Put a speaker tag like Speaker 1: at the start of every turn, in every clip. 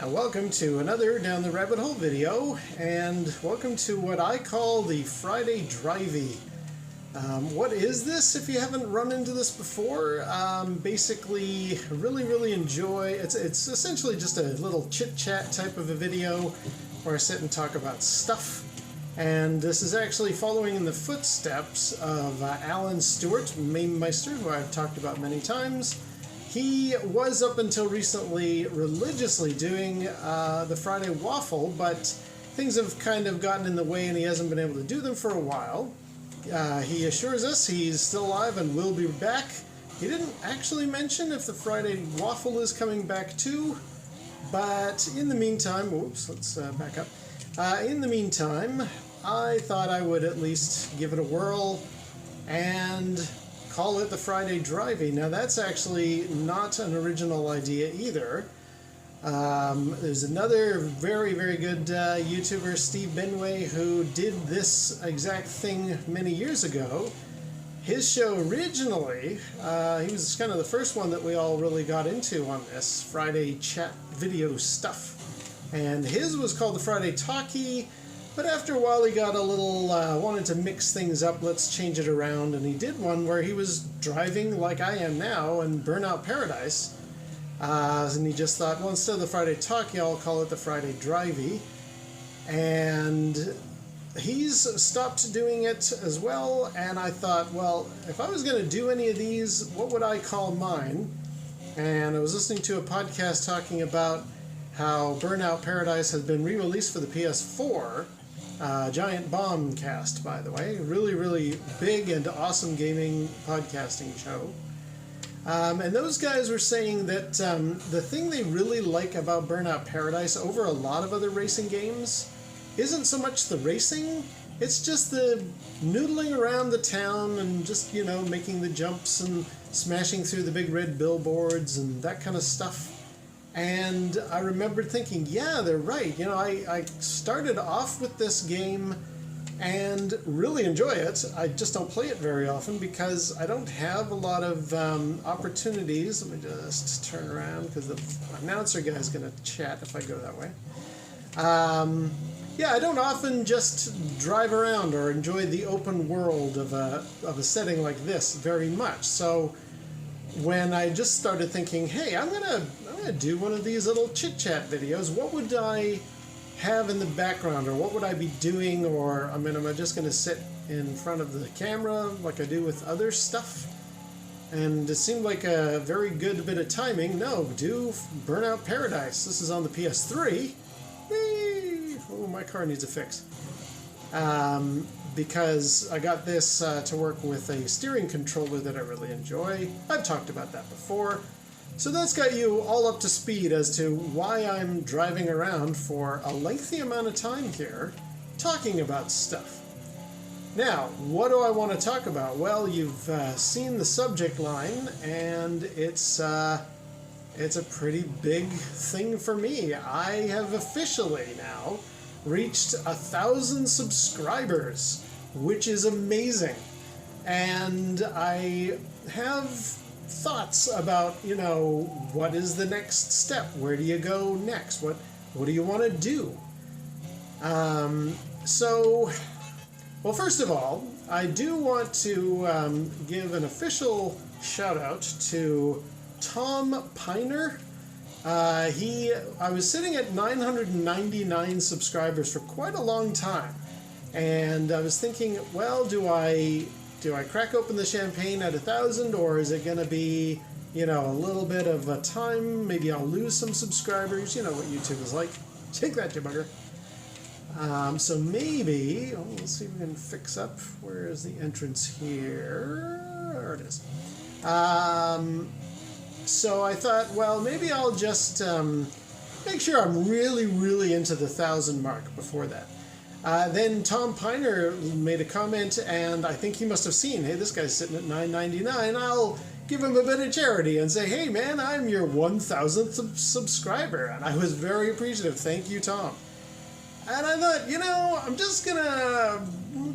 Speaker 1: And welcome to another Down the Rabbit Hole video, and welcome to what I call the Friday Drivey. What is this if you haven't run into this before? Basically, really enjoy, it's essentially just a little chit-chat type of a video where I sit and talk about stuff. And this is actually following in the footsteps of Alan Stewart, Meme Meister, who I've talked about many times. He was, up until recently, religiously doing the Friday Waffle, but things have kind of gotten in the way and he hasn't been able to do them for a while. He assures us he's still alive and will be back. He didn't actually mention if the Friday Waffle is coming back too, but in the meantime, whoops, let's back up. In the meantime, I thought I would at least give it a whirl and call it the Friday Drivey. Now that's actually not an original idea either. There's another very good YouTuber, Steve Benway, who did this exact thing many years ago. His show originally, he was kind of the first one that we all really got into on this Friday chat video stuff. And his was called the Friday Talkie. But after a while he got a little, wanted to mix things up, let's change it around, and he did one where he was driving like I am now in Burnout Paradise. And he just thought, well, instead of the Friday Talkie, I'll call it the Friday Drivey. And he's stopped doing it as well, and I thought, well, if I was going to do any of these, what would I call mine? And I was listening to a podcast talking about how Burnout Paradise has been re-released for the PS4. Giant Bomb cast, by the way. Really big and awesome gaming podcasting show. And those guys were saying that the thing they really like about Burnout Paradise over a lot of other racing games isn't so much the racing, it's just the noodling around the town and just, you know, making the jumps and smashing through the big red billboards and that kind of stuff. And I remembered thinking, yeah, they're right. You know, I started off with this game and really enjoy it. I just don't play it very often because I don't have a lot of opportunities. Let me just turn around because the announcer guy is going to chat if I go that way. Yeah, I don't often just drive around or enjoy the open world of a setting like this very much. So when I just started thinking, hey, I'm gonna do one of these little chit-chat videos, what would I have in the background, or what would I be doing? Or I mean, am I just gonna sit in front of the camera like I do with other stuff? And it seemed like a very good bit of timing. No, do Burnout Paradise. This is on the PS3. Whee! Oh, my car needs a fix. Because I got this to work with a steering controller that I really enjoy. I've talked about that before. So that's got you all up to speed as to why I'm driving around for a lengthy amount of time here talking about stuff. Now, what do I want to talk about? Well, you've seen the subject line, and it's a pretty big thing for me. I have officially now reached 1,000 subscribers, which is amazing. And I have thoughts about, you know, what is the next step? Where do you go next? What do you want to do? Well, first of all, I do want to give an official shout out to Tom Piner. I was sitting at 999 subscribers for quite a long time, and I was thinking, well, do I crack open the champagne at 1,000, or is it going to be, you know, a little bit of a time? Maybe I'll lose some subscribers. You know what YouTube is like. Take that, you bugger. So maybe, let's see if we can fix up. Where is the entrance here? There it is. So I thought, well, maybe I'll just make sure I'm really into the 1,000 mark before that. Then Tom Piner made a comment, and I think he must have seen, hey, this guy's sitting at $9.99. I'll give him a bit of charity and say, hey, man, I'm your 1,000th subscriber. And I was very appreciative. Thank you, Tom. And I thought, you know, I'm just going to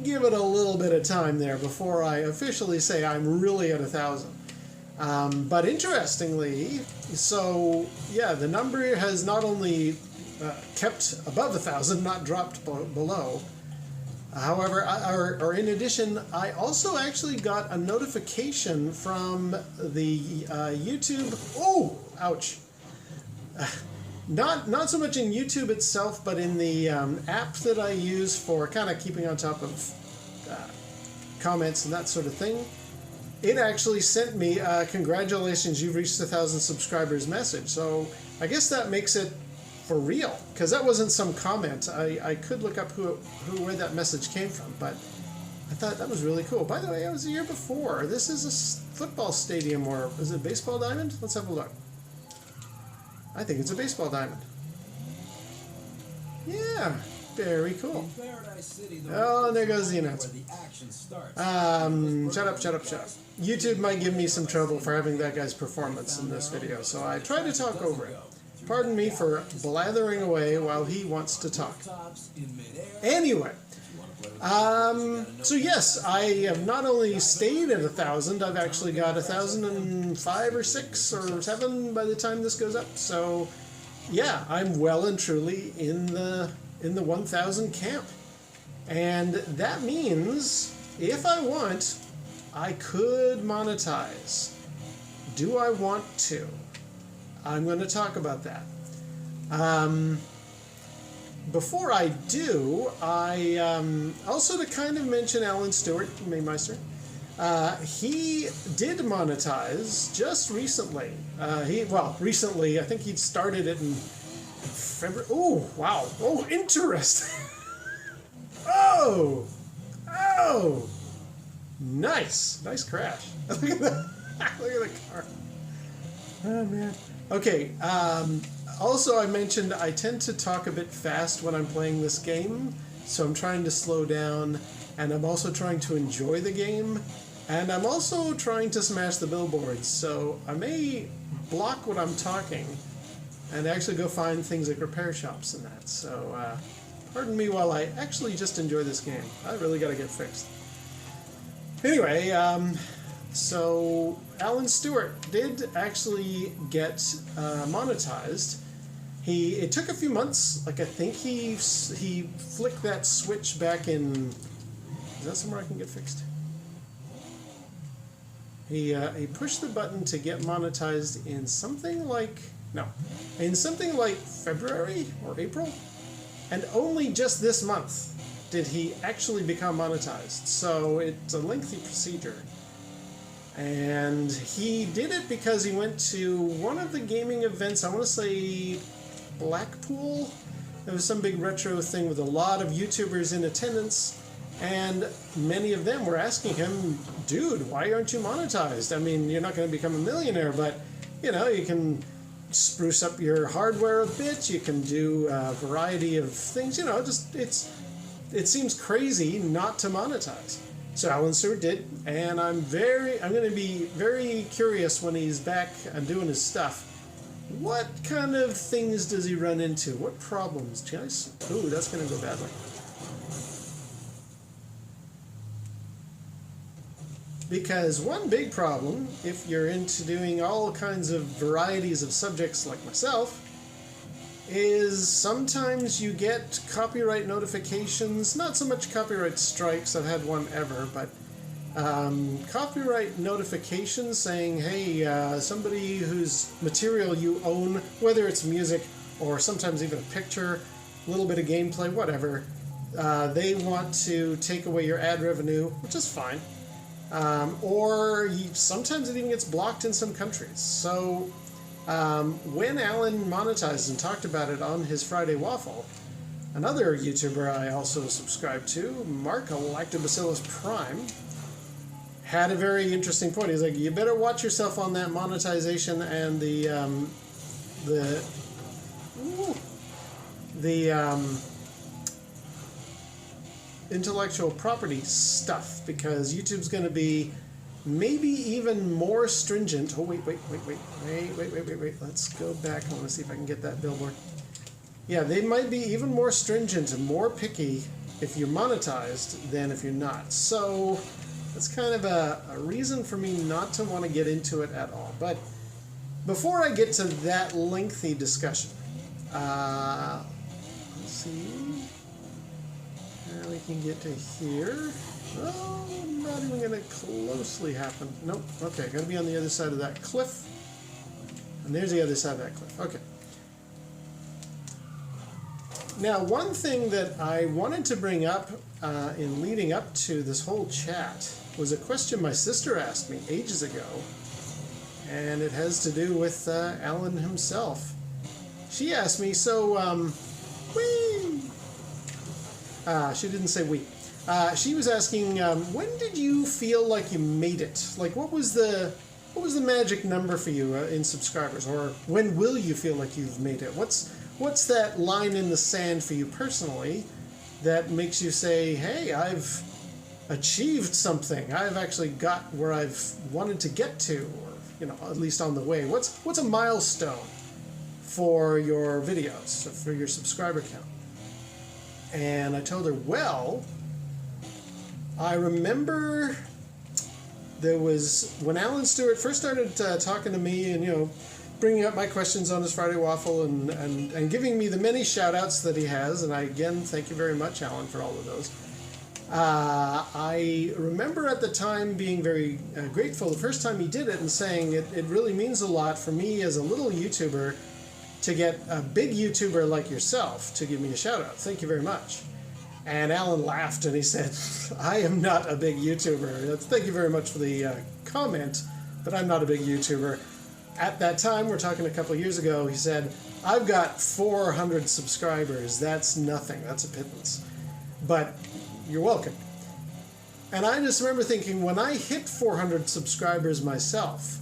Speaker 1: give it a little bit of time there before I officially say I'm really at 1,000. But interestingly, so yeah, the number has not only kept above 1,000, not dropped below. However, or in addition, I also actually got a notification from the YouTube. Oh, ouch! Not so much in YouTube itself, but in the app that I use for kind of keeping on top of comments and that sort of thing. It actually sent me congratulations, you've reached 1,000 subscribers message. So I guess that makes it for real, because that wasn't some comment. I could look up where that message came from, but I thought that was really cool. By the way, it was the year before. This is a football stadium, or is it a baseball diamond? Let's have a look. I think it's a baseball diamond. Yeah, very cool. Oh, and there goes the announcement. Shut up. YouTube might give me some trouble for having that guy's performance in this video, so I try to talk over it. Pardon me for blathering away while he wants to talk. Anyway, so yes, I have not only stayed at 1,000, I've actually got 1,005 or 6 or 7 by the time this goes up. So yeah, I'm well and truly in the 1,000 camp. And that means if I want, I could monetize. Do I want to? I'm going to talk about that. Before I do, I also to kind of mention Alan Stewart, Maymeister. He did monetize just recently. Recently, I think he'd started it in February. Oh, wow. Oh, interesting. Oh, nice crash. Look at that. Look at the car. Oh man. Okay. Also, I mentioned I tend to talk a bit fast when I'm playing this game, so I'm trying to slow down, and I'm also trying to enjoy the game, and I'm also trying to smash the billboards. So I may block what I'm talking, and actually go find things like repair shops and that. So pardon me while I actually just enjoy this game. I really got to get fixed. Anyway, so Alan Stewart did actually get monetized. It took a few months. Like I think he flicked that switch back in. Is that somewhere I can get fixed? He pushed the button to get monetized in something like February or April, and only just this month did he actually become monetized. So it's a lengthy procedure. And he did it because he went to one of the gaming events, I want to say Blackpool. There was some big retro thing with a lot of YouTubers in attendance, and many of them were asking him, dude, why aren't you monetized? I mean, you're not going to become a millionaire, but, you know, you can spruce up your hardware a bit, you can do a variety of things, you know, just, it seems crazy not to monetize. So Alan Stewart did, and I'm going to be very curious when he's back and doing his stuff. What kind of things does he run into? What problems, guys? Ooh, that's going to go badly. Because one big problem, if you're into doing all kinds of varieties of subjects like myself, is sometimes you get copyright notifications, not so much copyright strikes, I've had one ever, but copyright notifications saying, hey, somebody whose material you own, whether it's music or sometimes even a picture, a little bit of gameplay, whatever, they want to take away your ad revenue, which is fine. Sometimes it even gets blocked in some countries. So when Alan monetized and talked about it on his Friday Waffle, another YouTuber I also subscribe to, Mark Lactobacillus Prime, had a very interesting point. He's like, you better watch yourself on that monetization and the intellectual property stuff, because YouTube's going to be maybe even more stringent. Oh, wait. Let's go back. I want to see if I can get that billboard. Yeah, they might be even more stringent and more picky if you're monetized than if you're not. So That's kind of a reason for me not to want to get into it at all. But before I get to that lengthy discussion, let's see. Now we can get to here. Oh, not even going to closely happen. Nope. Okay, got to be on the other side of that cliff. And there's the other side of that cliff. Okay. Now, one thing that I wanted to bring up in leading up to this whole chat was a question my sister asked me ages ago, and it has to do with Alan himself. She asked me, so, wee! She didn't say we. She was asking, when did you feel like you made it? Like, what was the magic number for you in subscribers? Or when will you feel like you've made it? What's that line in the sand for you personally that makes you say, hey, I've achieved something. I've actually got where I've wanted to get to, or, you know, at least on the way. What's a milestone for your videos, for your subscriber count? And I told her, well, I remember there was, when Alan Stewart first started talking to me and, you know, bringing up my questions on his Friday Waffle and giving me the many shout-outs that he has, and I, again, thank you very much, Alan, for all of those. I remember at the time being very grateful the first time he did it and saying it really means a lot for me as a little YouTuber to get a big YouTuber like yourself to give me a shout-out. Thank you very much. And Alan laughed and he said, I am not a big YouTuber. Thank you very much for the comment, but I'm not a big YouTuber. At that time, we're talking a couple of years ago, he said, I've got 400 subscribers. That's nothing. That's a pittance. But you're welcome. And I just remember thinking, when I hit 400 subscribers myself,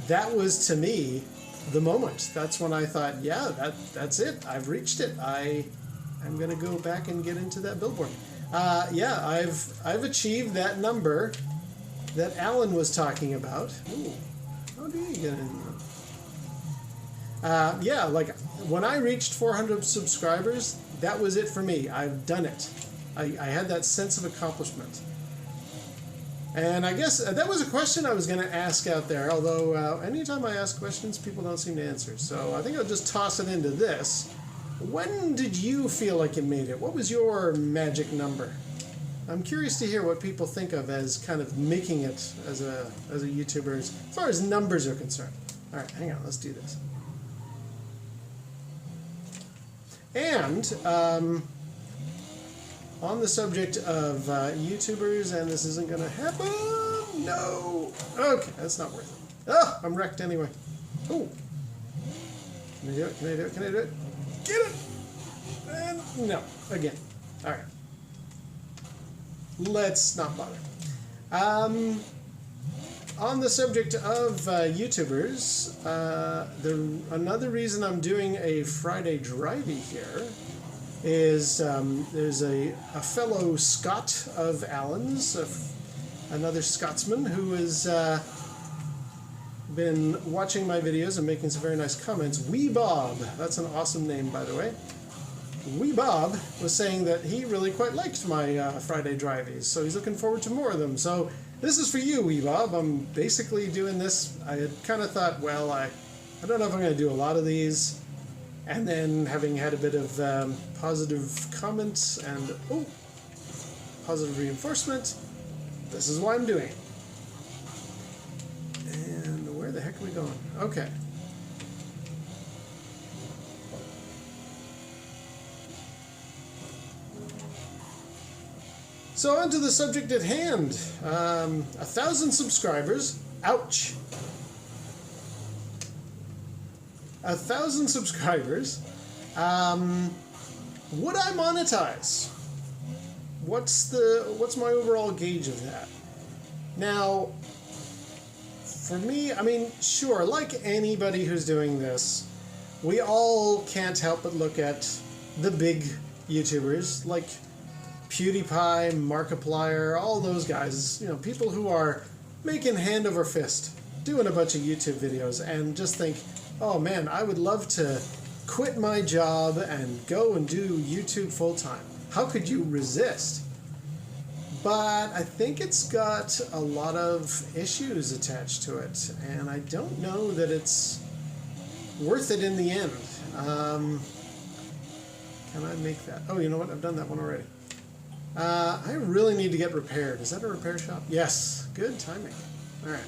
Speaker 1: that was, to me, the moment. That's when I thought, yeah, that's it. I've reached it. I'm going to go back and get into that billboard. Yeah, I've achieved that number that Alan was talking about. Ooh, how do you get in there? Yeah, like when I reached 400 subscribers, that was it for me. I've done it. I had that sense of accomplishment. And I guess that was a question I was going to ask out there, although anytime I ask questions, people don't seem to answer. So I think I'll just toss it into this. When did you feel like you made it? What was your magic number? I'm curious to hear what people think of as kind of making it as a YouTuber as far as numbers are concerned. All right, hang on, let's do this. And on the subject of YouTubers, and this isn't going to happen. No. Okay, that's not worth it. Oh, I'm wrecked anyway. Oh. Can I do it? Can I do it? Can I do it? Get it! And no. Again. All right. Let's not bother. On the subject of YouTubers, another reason I'm doing a Friday Drivey here is there's a fellow Scot of Alan's, another Scotsman who has been watching my videos and making some very nice comments. Wee Bob, that's an awesome name, by the way. Wee Bob was saying that he really quite liked my Friday Driveys, so he's looking forward to more of them. So this is for you, Wee Bob. I'm basically doing this. I had kind of thought, well, I don't know if I'm going to do a lot of these. And then having had a bit of positive comments and, positive reinforcement, this is why I'm doing it. And where the heck are we going? Okay. So on to the subject at hand. 1,000 subscribers. Ouch. 1,000 subscribers. Would I monetize? What's my overall gauge of that? Now, for me, I mean, sure, like anybody who's doing this, we all can't help but look at the big YouTubers like PewDiePie, Markiplier, all those guys, you know, people who are making hand over fist, doing a bunch of YouTube videos, and just think, oh man, I would love to quit my job and go and do YouTube full-time. How could you resist? but I think it's got a lot of issues attached to it, and I don't know that it's worth it in the end. Can I make that? Oh, you know what? I've done that one already. I really need to get repaired. Is that a repair shop? Yes. Good timing. All right.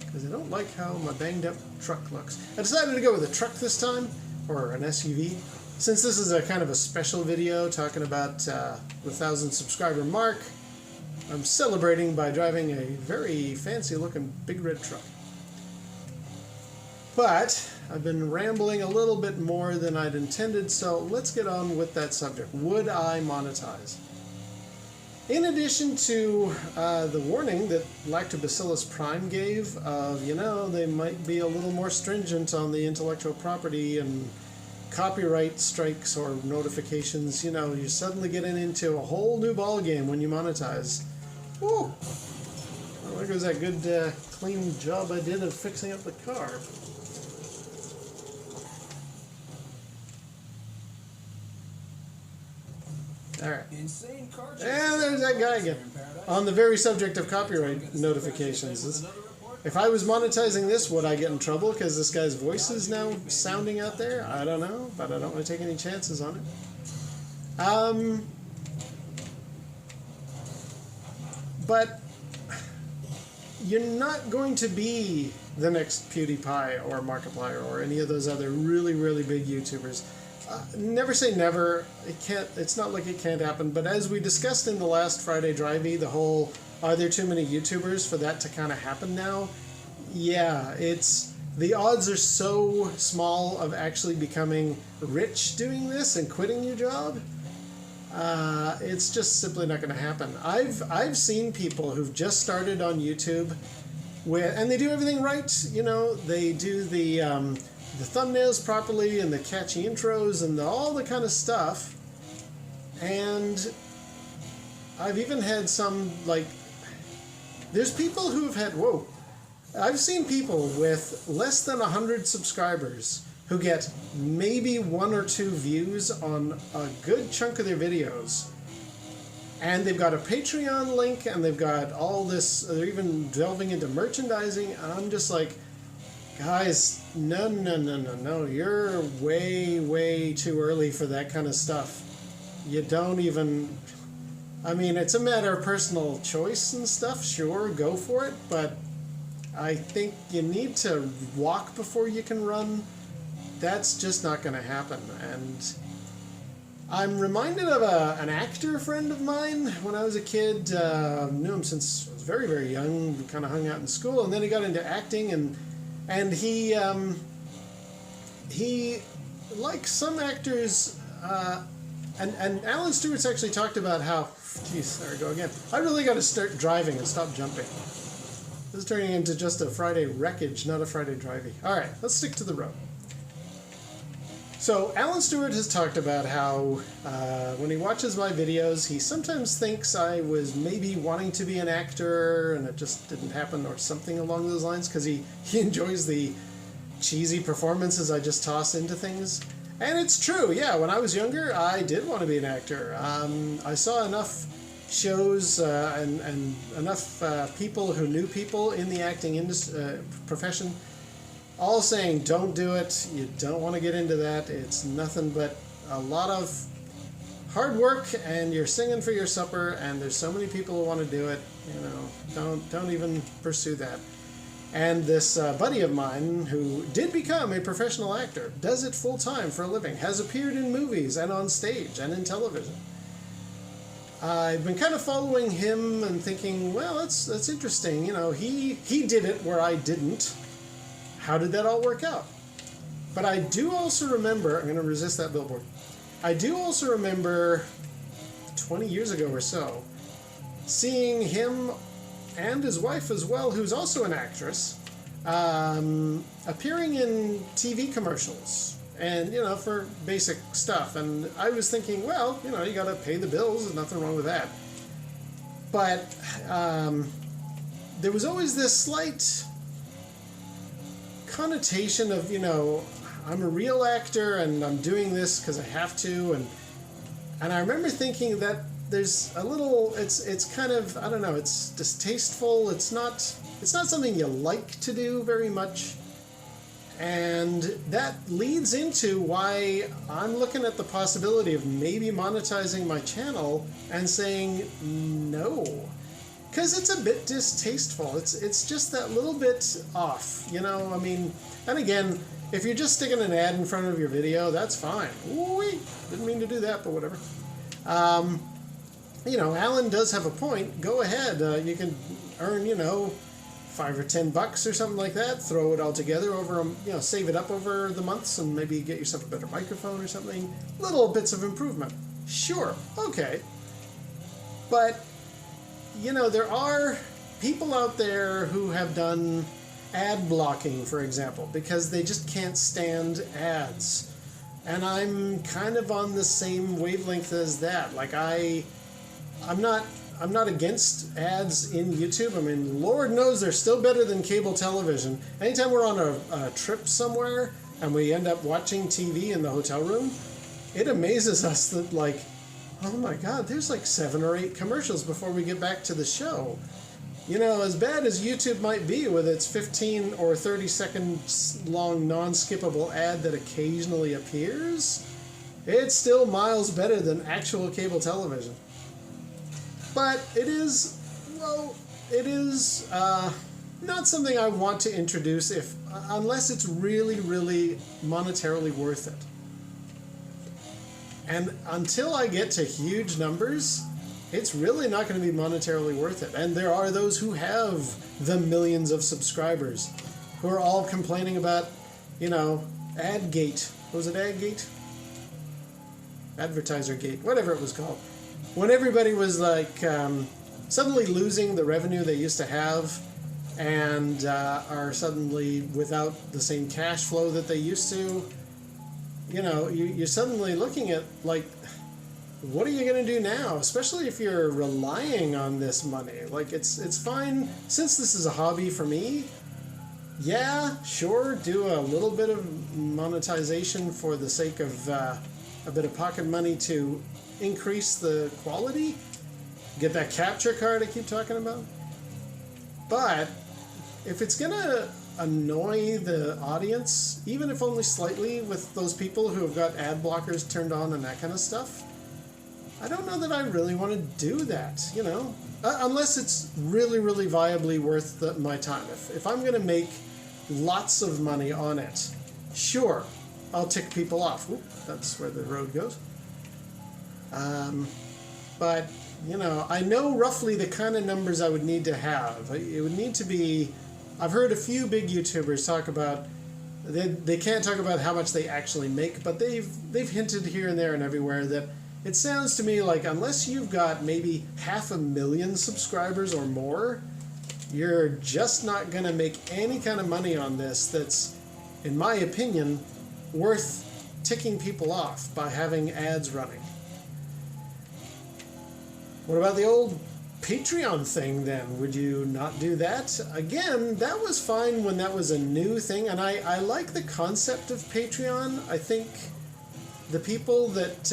Speaker 1: Because I don't like how my banged up truck looks. I decided to go with a truck this time, or an SUV. Since this is a kind of a special video talking about the 1,000 subscriber mark, I'm celebrating by driving a very fancy looking big red truck. But I've been rambling a little bit more than I'd intended, so let's get on with that subject. Would I monetize? In addition to the warning that Lactobacillus prime gave of, you know, they might be a little more stringent on the intellectual property and copyright strikes or notifications, you know, you're suddenly getting into a whole new ball game when you monetize. Woo! Well, there goes that good clean job I did of fixing up the car. Alright. And there's that guy again. On the very subject of copyright notifications. If I was monetizing this, would I get in trouble because this guy's voice is now sounding out there? I don't know, but I don't want to take any chances on it. But you're not going to be the next PewDiePie or Markiplier or any of those other really, really big YouTubers. Never say never. It can't. It's not like it can't happen. But as we discussed in the last Friday Drivey, the whole are there too many YouTubers for that to kind of happen now? Yeah, it's the odds are so small of actually becoming rich doing this and quitting your job. It's just simply not going to happen. I've seen people who've just started on YouTube, and they do everything right. You know, they do the thumbnails properly and the catchy intros and all the kind of stuff. And I've even had some, like, there's people who've had, whoa, I've seen people with less than 100 subscribers who get maybe 1 or 2 views on a good chunk of their videos. And they've got a Patreon link and they've got all this, they're even delving into merchandising. And I'm just like, guys, no, you're way too early for that kind of stuff. You don't even, I mean, it's a matter of personal choice and stuff, sure, go for it, but I think you need to walk before you can run. That's just not going to happen. And I'm reminded of an actor friend of mine when I was a kid. Knew him since I was very young. We kind of hung out in school, and then he got into acting, and he like some actors, and Alan Stewart's actually talked about how, geez, there we go again. I really got to start driving and stop jumping. This is turning into just a Friday wreckage, not a Friday Drivey. All right, let's stick to the road. So Alan Stewart has talked about how when he watches my videos, he sometimes thinks I was maybe wanting to be an actor and it just didn't happen or something along those lines because he enjoys the cheesy performances I just toss into things. And it's true, yeah, when I was younger, I did want to be an actor. I saw enough shows and enough people who knew people in the acting profession all saying, don't do it, you don't want to get into that, it's nothing but a lot of hard work and you're singing for your supper and there's so many people who want to do it, you know, don't even pursue that. And this buddy of mine who did become a professional actor, does it full-time for a living, has appeared in movies and on stage and in television. I've been kind of following him and thinking, well, that's interesting, you know, he did it where I didn't. How did that all work out? But I do also remember, I'm going to resist that billboard. I do also remember 20 years ago or so, seeing him and his wife as well, who's also an actress, appearing in TV commercials and, you know, for basic stuff. And I was thinking, well, you know, you got to pay the bills. There's nothing wrong with that. But there was always this slight connotation of, you know, I'm a real actor and I'm doing this because I have to, and I remember thinking that there's a little, it's kind of, I don't know, it's distasteful. It's not something you like to do very much. And that leads into why I'm looking at the possibility of maybe monetizing my channel and saying no. Because it's a bit distasteful. It's just that little bit off, you know? I mean, and again, if you're just sticking an ad in front of your video, that's fine. Ooh-wee, didn't mean to do that, but whatever. You know, Alan does have a point. Go ahead. You can earn, you know, $5 or $10 or something like that. Throw it all together over, you know, save it up over the months and maybe get yourself a better microphone or something. Little bits of improvement. Sure, okay. But, you know, there are people out there who have done ad blocking, for example, because they just can't stand ads. And I'm kind of on the same wavelength as that. Like I'm not against ads in YouTube. I mean, Lord knows they're still better than cable television. Anytime we're on a trip somewhere and we end up watching TV in the hotel room, it amazes us that, like, oh my God, there's like 7 or 8 commercials before we get back to the show. You know, as bad as YouTube might be with its 15 or 30 seconds long non-skippable ad that occasionally appears, it's still miles better than actual cable television. But it is, well, it is not something I want to introduce unless it's really, really monetarily worth it. And until I get to huge numbers, it's really not going to be monetarily worth it. And there are those who have the millions of subscribers who are all complaining about, you know, AdGate. Was it AdGate? AdvertiserGate, whatever it was called. When everybody was like suddenly losing the revenue they used to have and are suddenly without the same cash flow that they used to, you know, you're suddenly looking at, like, what are you going to do now? Especially if you're relying on this money. Like, it's fine. Since this is a hobby for me, yeah, sure, do a little bit of monetization for the sake of a bit of pocket money to increase the quality. Get that capture card I keep talking about. But if it's going to annoy the audience, even if only slightly, with those people who have got ad blockers turned on and that kind of stuff, I don't know that I really want to do that, you know, unless it's really, really viably worth my time. If I'm going to make lots of money on it, sure, I'll tick people off. Oop, that's where the road goes. But, you know, I know roughly the kind of numbers I would need to have. It would need to be, I've heard a few big YouTubers talk about, they can't talk about how much they actually make, but they've hinted here and there and everywhere that it sounds to me like unless you've got maybe 500,000 subscribers or more, you're just not going to make any kind of money on this that's, in my opinion, worth ticking people off by having ads running. What about the old Patreon thing then? Would you not do that? Again, that was fine when that was a new thing, and I like the concept of Patreon. I think the people that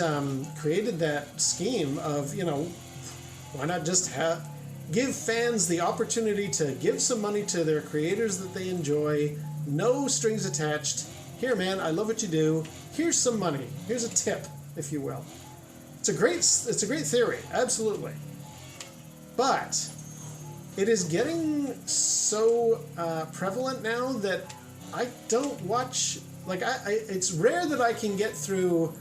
Speaker 1: created that scheme of, you know, why not just give fans the opportunity to give some money to their creators that they enjoy, no strings attached. Here, man, I love what you do. Here's some money. Here's a tip, if you will. It's a great theory, absolutely. But it is getting so prevalent now that I don't watch. Like, it's rare that I can get through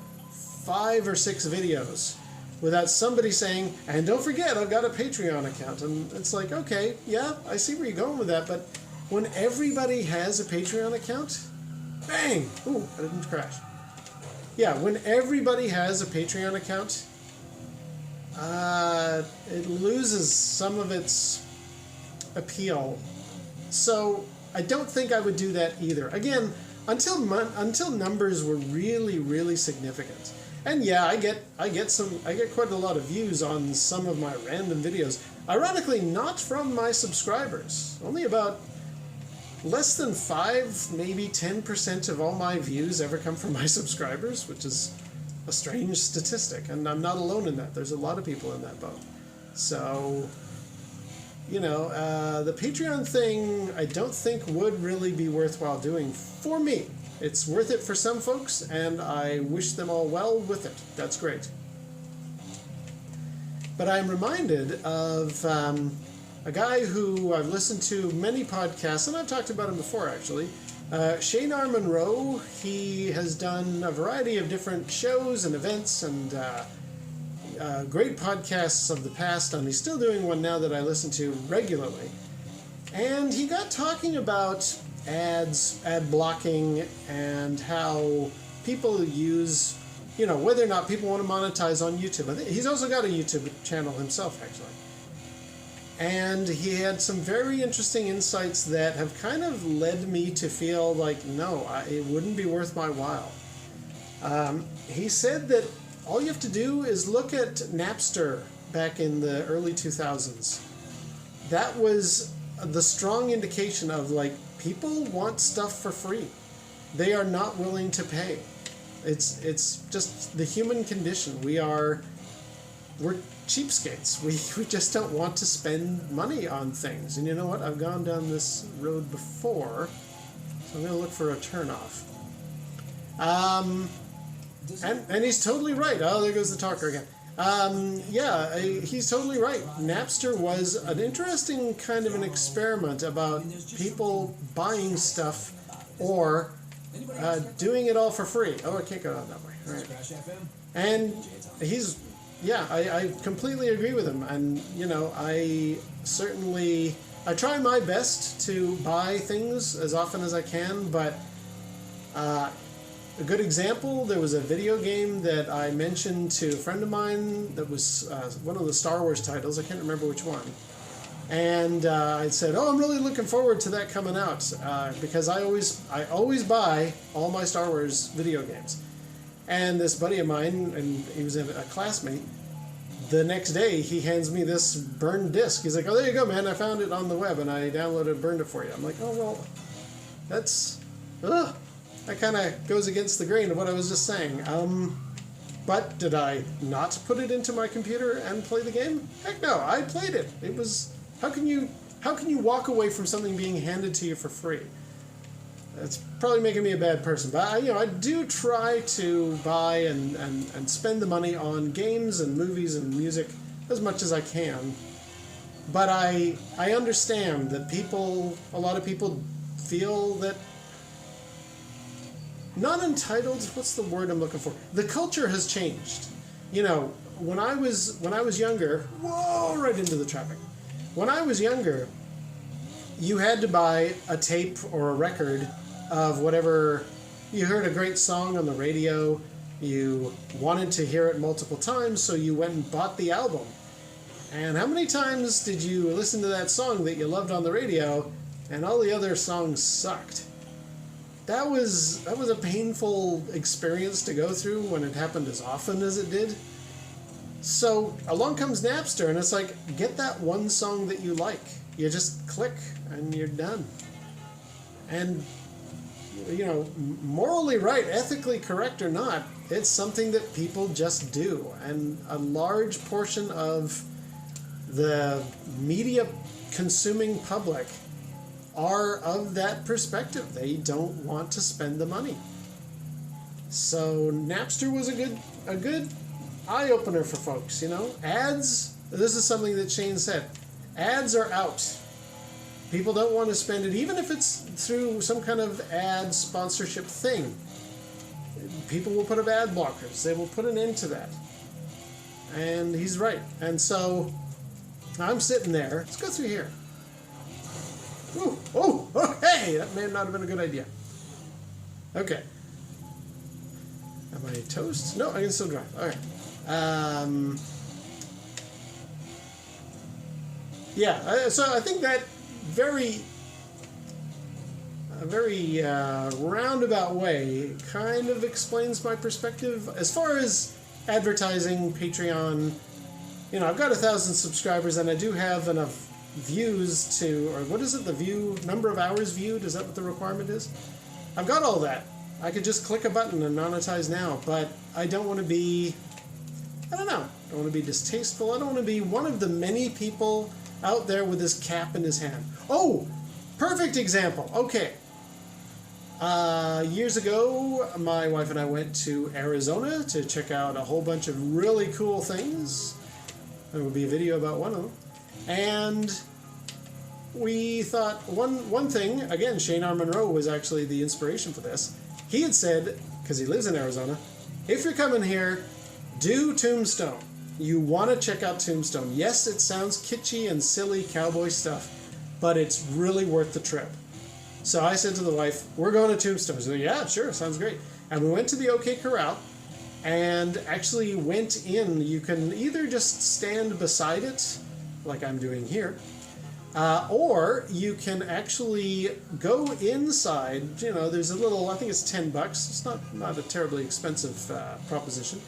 Speaker 1: 5 or 6 videos without somebody saying, and don't forget, I've got a Patreon account. And it's like, okay, yeah, I see where you're going with that. But when everybody has a Patreon account, bang! Ooh, I didn't crash. Yeah, when everybody has a Patreon account, it loses some of its appeal. So I don't think I would do that either. Again, until numbers were really, really significant. And yeah, I get quite a lot of views on some of my random videos. Ironically, not from my subscribers. Only about less than 5, maybe 10% of all my views ever come from my subscribers, which is a strange statistic, and I'm not alone in that. There's a lot of people in that boat. So, you know, the Patreon thing I don't think would really be worthwhile doing for me. It's worth it for some folks, and I wish them all well with it. That's great. But I'm reminded of a guy who I've listened to many podcasts, and I've talked about him before, actually. Shane R. Monroe. He has done a variety of different shows and events and great podcasts of the past, and he's still doing one now that I listen to regularly. And he got talking about ads, ad blocking, and how people use, you know, whether or not people want to monetize on YouTube. I think he's also got a YouTube channel himself, actually. And he had some very interesting insights that have kind of led me to feel like, no, it wouldn't be worth my while. He said that all you have to do is look at Napster back in the early 2000s. That was the strong indication of, like, people want stuff for free. They are not willing to pay. It's just the human condition. We're cheapskates. We just don't want to spend money on things. And you know what? I've gone down this road before, so I'm going to look for a turnoff. And he's totally right. Oh, there goes the talker again. Yeah, he's totally right. Napster was an interesting kind of an experiment about people buying stuff or doing it all for free. Oh, I can't go down that way. All right. And he's, yeah, I completely agree with him. And, you know, I try my best to buy things as often as I can, but a good example, there was a video game that I mentioned to a friend of mine that was one of the Star Wars titles. I can't remember which one. And I said, oh, I'm really looking forward to that coming out because I always buy all my Star Wars video games. And this buddy of mine, and he was a classmate, the next day he hands me this burned disc. He's like, oh, there you go, man. I found it on the web and I downloaded and burned it for you. I'm like, oh, well, that's... Ugh. That kind of goes against the grain of what I was just saying. But did I not put it into my computer and play the game? Heck no, I played it. It was... How can you walk away from something being handed to you for free? That's probably making me a bad person. But I do try to buy and spend the money on games and movies and music as much as I can. But I understand that a lot of people feel that not entitled, what's the word I'm looking for? The culture has changed. You know, when I was younger, whoa, right into the traffic. When I was younger, you had to buy a tape or a record of whatever, you heard a great song on the radio, you wanted to hear it multiple times, so you went and bought the album. And how many times did you listen to that song that you loved on the radio, and all the other songs sucked? That was a painful experience to go through when it happened as often as it did. So along comes Napster, and it's like, get that one song that you like. You just click, and you're done. And, you know, morally right, ethically correct or not, it's something that people just do. And a large portion of the media consuming public are of that perspective. They don't want to spend the money. So Napster was a good eye-opener for folks, you know. Ads, this is something that Shane said. Ads are out. People don't want to spend it, even if it's through some kind of ad sponsorship thing. People will put up ad blockers. They will put an end to that. And he's right. And so I'm sitting there. Let's go through here. Ooh, oh, hey, that may not have been a good idea. Okay. Am I toast? No, I can still drive. All right. Yeah, so I think that very roundabout way kind of explains my perspective as far as advertising, Patreon. You know, I've got 1,000 subscribers, and I do have enough views to, or what is it, the view, number of hours viewed, is that what the requirement is? I've got all that, I could just click a button and monetize now, but I don't want to be, I don't know, I don't want to be distasteful. I don't want to be one of the many people out there with his cap in his hand. Oh, perfect example. Okay. Years ago, my wife and I went to Arizona to check out a whole bunch of really cool things. There will be a video about one of them. And we thought one thing, again, Shane R. Monroe was actually the inspiration for this. He had said, because he lives in Arizona, if you're coming here, do Tombstone. You want to check out Tombstone. Yes, it sounds kitschy and silly cowboy stuff, but it's really worth the trip. So I said to the wife, we're going to Tombstone. She said, yeah, sure, sounds great. And we went to the OK Corral and actually went in. You can either just stand beside it, like I'm doing here, or you can actually go inside. You know, there's a little, I think it's $10. It's not a terribly expensive proposition.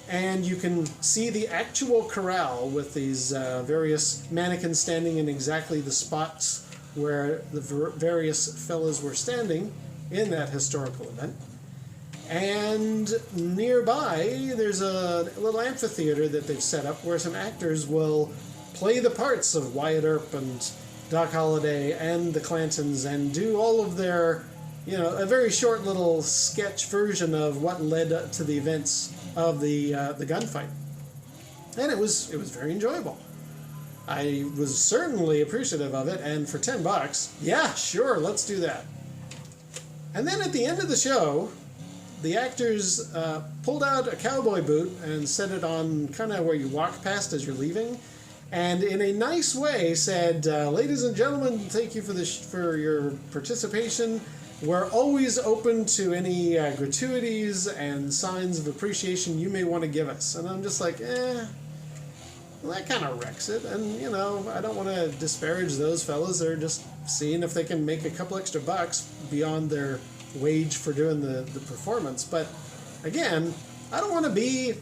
Speaker 1: And you can see the actual corral with these various mannequins standing in exactly the spots where the various fellas were standing in that historical event. And nearby, there's a little amphitheater that they've set up where some actors will play the parts of Wyatt Earp and Doc Holliday and the Clantons and do all of their, you know, a very short little sketch version of what led up to the events of the gunfight. And it was very enjoyable. I was certainly appreciative of it, and for $10, yeah, sure, let's do that. And then at the end of the show, the actors pulled out a cowboy boot and set it on kind of where you walk past as you're leaving, and in a nice way said, ladies and gentlemen, thank you for your participation. We're always open to any gratuities and signs of appreciation you may want to give us. And I'm just like, well, that kind of wrecks it. And, you know, I don't want to disparage those fellas. They're just seeing if they can make a couple extra bucks beyond their wage for doing the performance. But, again, I don't want to be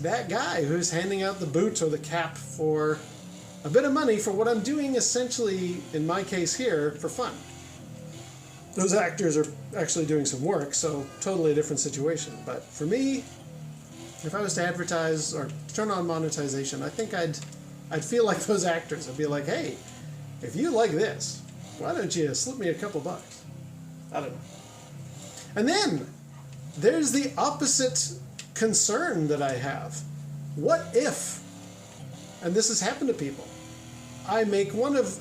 Speaker 1: that guy who's handing out the boot or the cap for a bit of money for what I'm doing essentially, in my case here, for fun. Those actors are actually doing some work, so totally a different situation. But for me, if I was to advertise or turn on monetization, I think I'd feel like those actors. I'd be like, hey, if you like this, why don't you slip me a couple bucks? I don't know. And then there's the opposite concern that I have. What if, and this has happened to people, I make one of,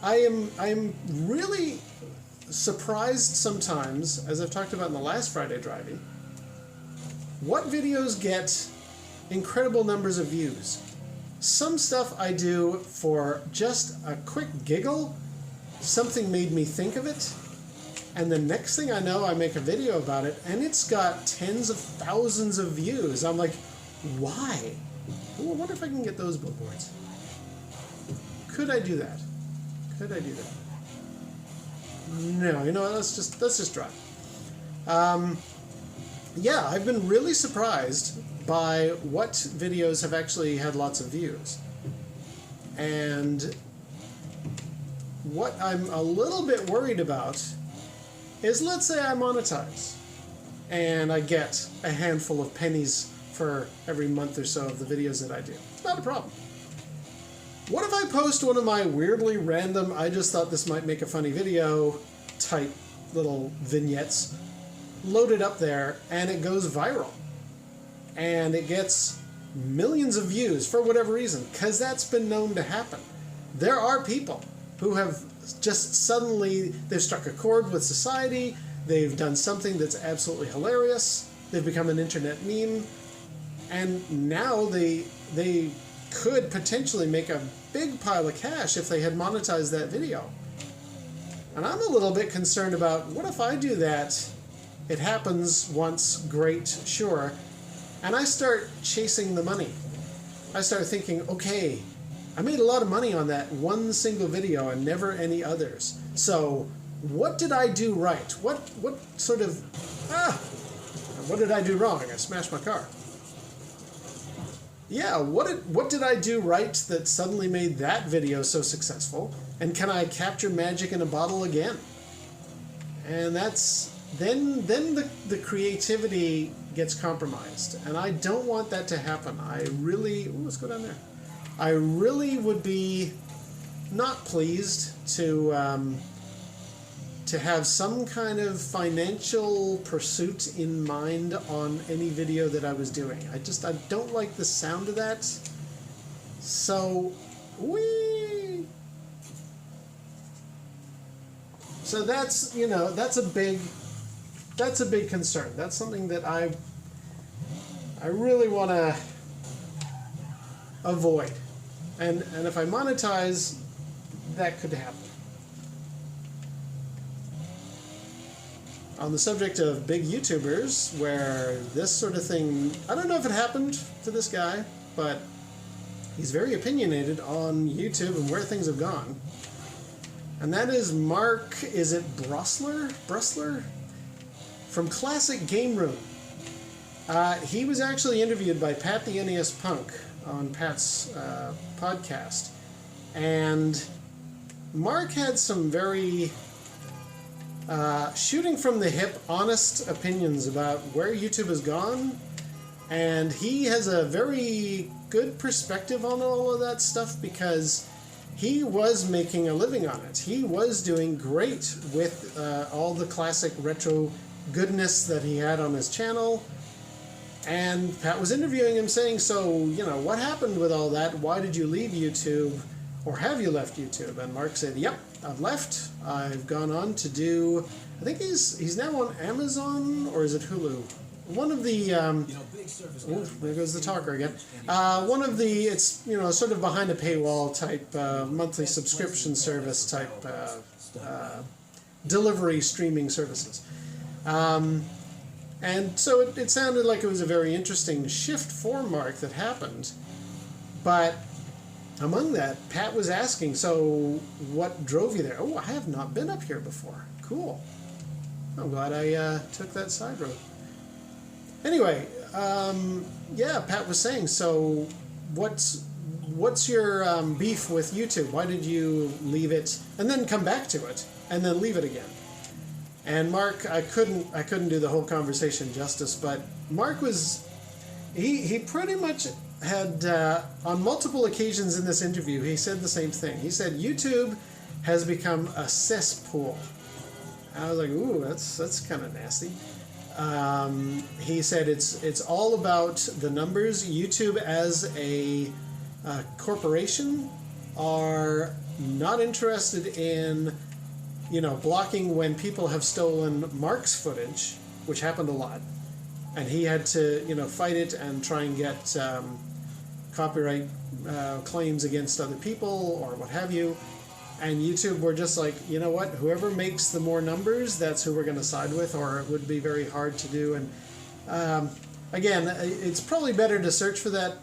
Speaker 1: I am really surprised sometimes, as I've talked about in the last Friday Drivey, what videos get incredible numbers of views. Some stuff I do for just a quick giggle, something made me think of it, and the next thing I know I make a video about it and it's got tens of thousands of views. I'm like, why? Ooh, I wonder if I can get those billboards. Could I do that? Could I do that? No, you know what, let's just try. Yeah, I've been really surprised by what videos have actually had lots of views. And what I'm a little bit worried about is, let's say I monetize and I get a handful of pennies for every month or so of the videos that I do. It's not a problem. What if I post one of my weirdly random, I just thought this might make a funny video type little vignettes, load it up there, and it goes viral? And it gets millions of views for whatever reason, because that's been known to happen. There are people who have just suddenly, they've struck a chord with society, they've done something that's absolutely hilarious, they've become an internet meme, and now they could potentially make a big pile of cash if they had monetized that video. And I'm a little bit concerned about, what if I do that, it happens once, great, sure, and I start chasing the money. I start thinking, okay, I made a lot of money on that one single video and never any others. So what did I do right? What sort of, what did I do wrong? I smashed my car. Yeah, what did I do right that suddenly made that video so successful? And can I capture magic in a bottle again? And that's then the creativity gets compromised, and I don't want that to happen. I really, let's go down there. I really would be not pleased to have some kind of financial pursuit in mind on any video that I was doing. I don't like the sound of that. So, So that's, that's a big concern. That's something that I really want to avoid. And if I monetize, that could happen. On the subject of big YouTubers, where this sort of thing, I don't know if it happened to this guy, but he's very opinionated on YouTube and where things have gone. And that is Mark, is it Brusler? From Classic Game Room. He was actually interviewed by Pat the NES Punk on Pat's podcast. And Mark had some very shooting from the hip, honest opinions about where YouTube has gone. And he has a very good perspective on all of that stuff because he was making a living on it. He was doing great with all the classic retro goodness that he had on his channel. And Pat was interviewing him saying, so, what happened with all that? Why did you leave YouTube? Or have you left YouTube? And Mark said, yep, I've left. I've gone on to do, I think he's now on Amazon, or is it Hulu? One of the, there goes the talker again. One of the, it's, sort of behind a paywall type, monthly subscription service type delivery streaming services. And so it sounded like it was a very interesting shift for Mark that happened. But among that, Pat was asking, so what drove you there? Oh, I have not been up here before. Cool. I'm glad I took that side road. Anyway, yeah, Pat was saying, so what's your beef with YouTube? Why did you leave it and then come back to it and then leave it again? And Mark, I couldn't do the whole conversation justice, but Mark was, he pretty much had, on multiple occasions in this interview, he said the same thing. He said, YouTube has become a cesspool. I was like, ooh, that's kind of nasty. He said it's all about the numbers. YouTube as a corporation are not interested in, blocking when people have stolen Mark's footage, which happened a lot. And he had to, fight it and try and get copyright claims against other people or what have you. And YouTube were just like, you know what, whoever makes the more numbers, that's who we're going to side with, or it would be very hard to do. And again, it's probably better to search for that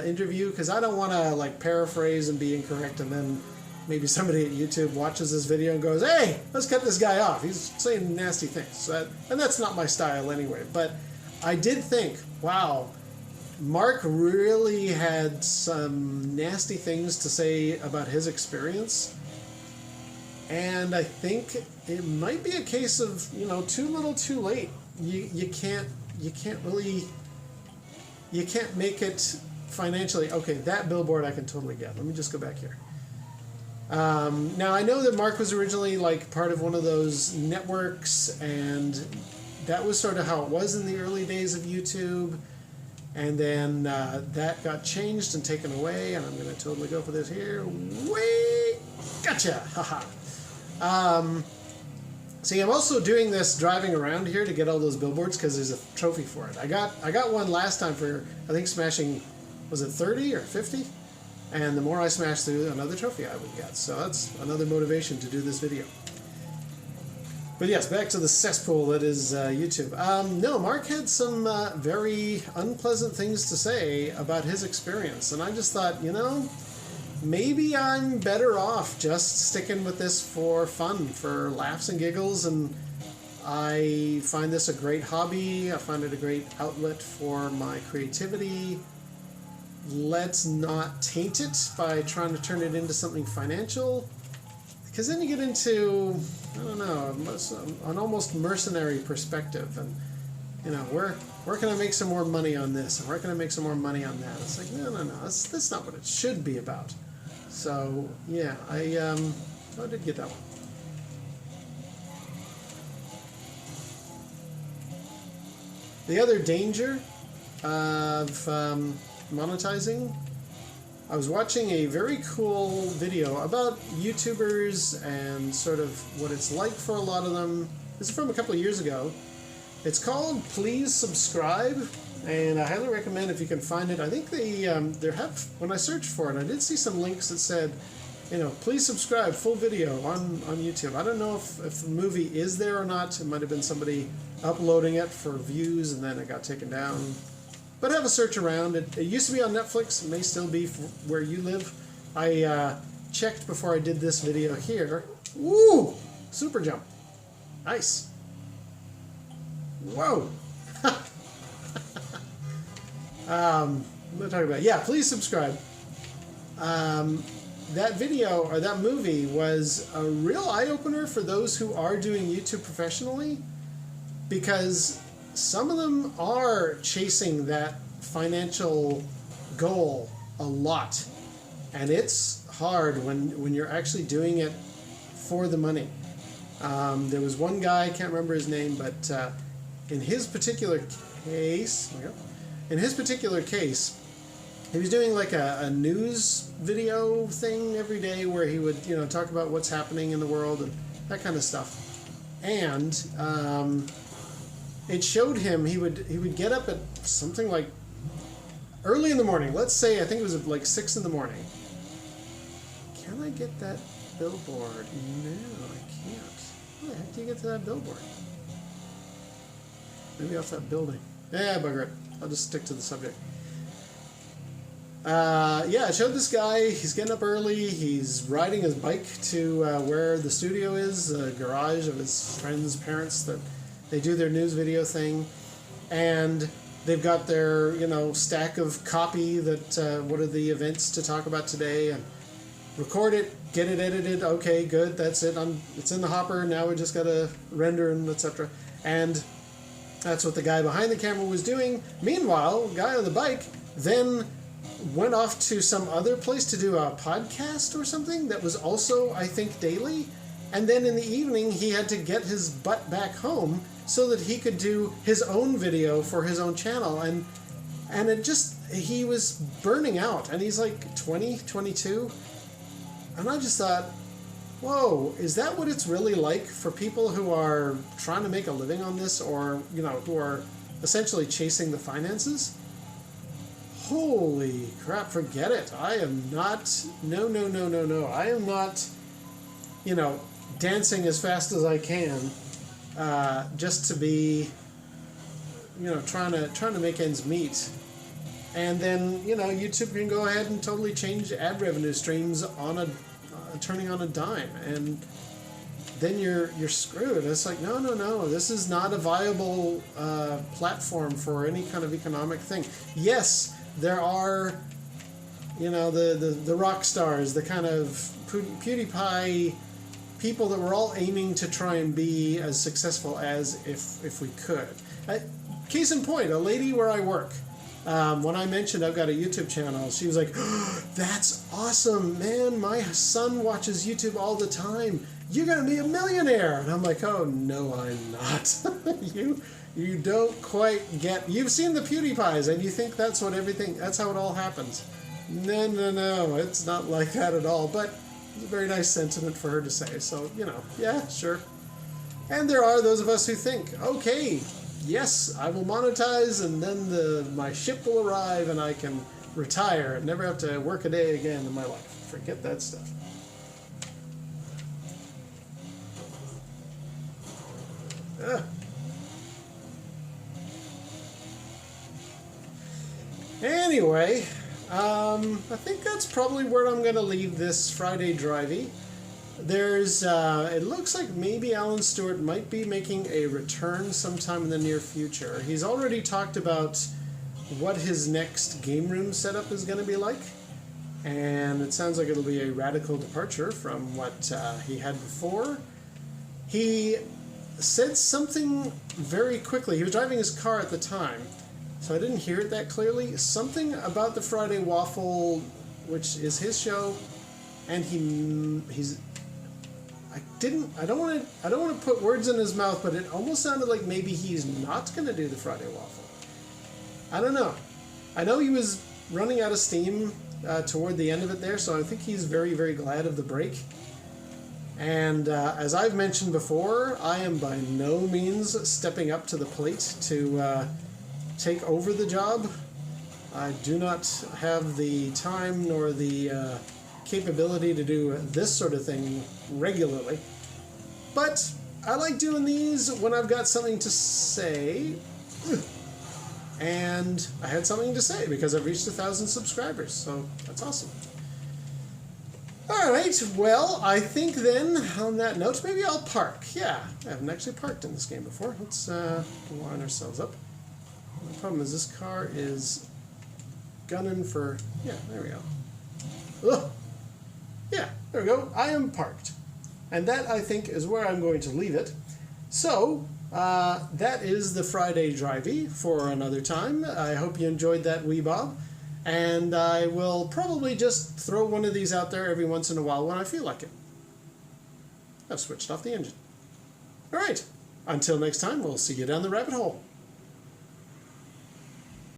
Speaker 1: interview, because I don't want to paraphrase and be incorrect, and then maybe somebody at YouTube watches this video and goes, hey, let's cut this guy off. He's saying nasty things. And that's not my style anyway. But I did think, wow, Mark really had some nasty things to say about his experience. And I think it might be a case of, too little too late. You can't make it financially. Okay, that billboard I can totally get. Let me just go back here. Now I know that Mark was originally part of one of those networks, and that was sort of how it was in the early days of YouTube. And then that got changed and taken away, and I'm going to totally go for this here. Wait, gotcha, haha. See, I'm also doing this driving around here to get all those billboards because there's a trophy for it. I got one last time for, I think, smashing, was it 30 or 50? And the more I smash through, another trophy I would get. So that's another motivation to do this video. But yes, back to the cesspool that is YouTube. No, Mark had some very unpleasant things to say about his experience. And I just thought, maybe I'm better off just sticking with this for fun, for laughs and giggles. And I find this a great hobby. I find it a great outlet for my creativity. Let's not taint it by trying to turn it into something financial. Because then you get into, I don't know, an almost mercenary perspective, and where can I make some more money on this, and where can I make some more money on that? It's like, no, that's not what it should be about. So yeah, I did get that one. The other danger of monetizing, I was watching a very cool video about YouTubers and sort of what it's like for a lot of them. This is from a couple of years ago. It's called Please Subscribe, and I highly recommend if you can find it. I think they have, when I searched for it, I did see some links that said, please subscribe, full video on YouTube. I don't know if the movie is there or not. It might have been somebody uploading it for views and then it got taken down. But have a search around. It used to be on Netflix. It may still be where you live. I checked before I did this video here. Woo! Super jump. Nice. Whoa. What am I talking about? Yeah, please subscribe. That video, or that movie, was a real eye-opener for those who are doing YouTube professionally, because some of them are chasing that financial goal a lot, and it's hard when you're actually doing it for the money. There was one guy, I can't remember his name, but in his particular case, he was doing like a news video thing every day where he would, talk about what's happening in the world and that kind of stuff. And it showed him he would get up at something like early in the morning. Let's say, I think it was like 6 in the morning. Can I get that billboard? No, I can't. How the heck do you get to that billboard? Maybe off that building. Yeah, bugger it. I'll just stick to the subject. Yeah, it showed this guy. He's getting up early. He's riding his bike to where the studio is, a garage of his friend's parents that they do their news video thing. And they've got their, stack of copy that, what are the events to talk about today, and record it, get it edited. Okay, good, that's it. It's in the hopper. Now we just got to render and etc. And that's what the guy behind the camera was doing. Meanwhile, the guy on the bike then went off to some other place to do a podcast or something that was also, I think, daily. And then in the evening, he had to get his butt back home so that he could do his own video for his own channel. And he was burning out. And he's like 20, 22. And I just thought, whoa, is that what it's really like for people who are trying to make a living on this, or, who are essentially chasing the finances? Holy crap, forget it. I am not, no. I am not, dancing as fast as I can, just to be, trying to make ends meet. And then, YouTube can go ahead and totally change ad revenue streams on turning on a dime, and then you're screwed. It's like, no, this is not a viable platform for any kind of economic thing. Yes, there are, the rock stars, the kind of PewDiePie people that we're all aiming to try and be as successful as if we could. Case in point, a lady where I work, when I mentioned I've got a YouTube channel, she was like, oh, that's awesome, man, my son watches YouTube all the time. You're going to be a millionaire. And I'm like, oh, no, I'm not. You don't quite get... You've seen the PewDiePies, and you think that's how it all happens. No, it's not like that at all. But it's a very nice sentiment for her to say. So, yeah, sure. And there are those of us who think, okay, yes, I will monetize, and then my ship will arrive, and I can retire and never have to work a day again in my life. Forget that stuff. Ugh. Anyway, I think that's probably where I'm going to leave this Friday Drivey. There's, it looks like maybe Alan Stewart might be making a return sometime in the near future. He's already talked about what his next game room setup is going to be like, and it sounds like it'll be a radical departure from what he had before. He said something very quickly. He was driving his car at the time, so I didn't hear it that clearly. Something about the Friday Waffle, which is his show, and he's. I don't want to put words in his mouth, but it almost sounded like maybe he's not going to do the Friday Waffle. I don't know. I know he was running out of steam toward the end of it there, so I think he's very, very glad of the break. And as I've mentioned before, I am by no means stepping up to the plate to take over the job. I do not have the time nor the capability to do this sort of thing regularly. But I like doing these when I've got something to say. And I had something to say because I've reached 1,000 subscribers, so that's awesome. Alright, well, I think then, on that note, maybe I'll park. Yeah, I haven't actually parked in this game before. Let's line ourselves up. The problem is this car is gunning for... Yeah, there we go. Ugh. Yeah, there we go. I am parked. And that, I think, is where I'm going to leave it. So, that is the Friday Drivey for another time. I hope you enjoyed that wee bob. And I will probably just throw one of these out there every once in a while when I feel like it. I've switched off the engine. Alright, until next time, we'll see you down the rabbit hole.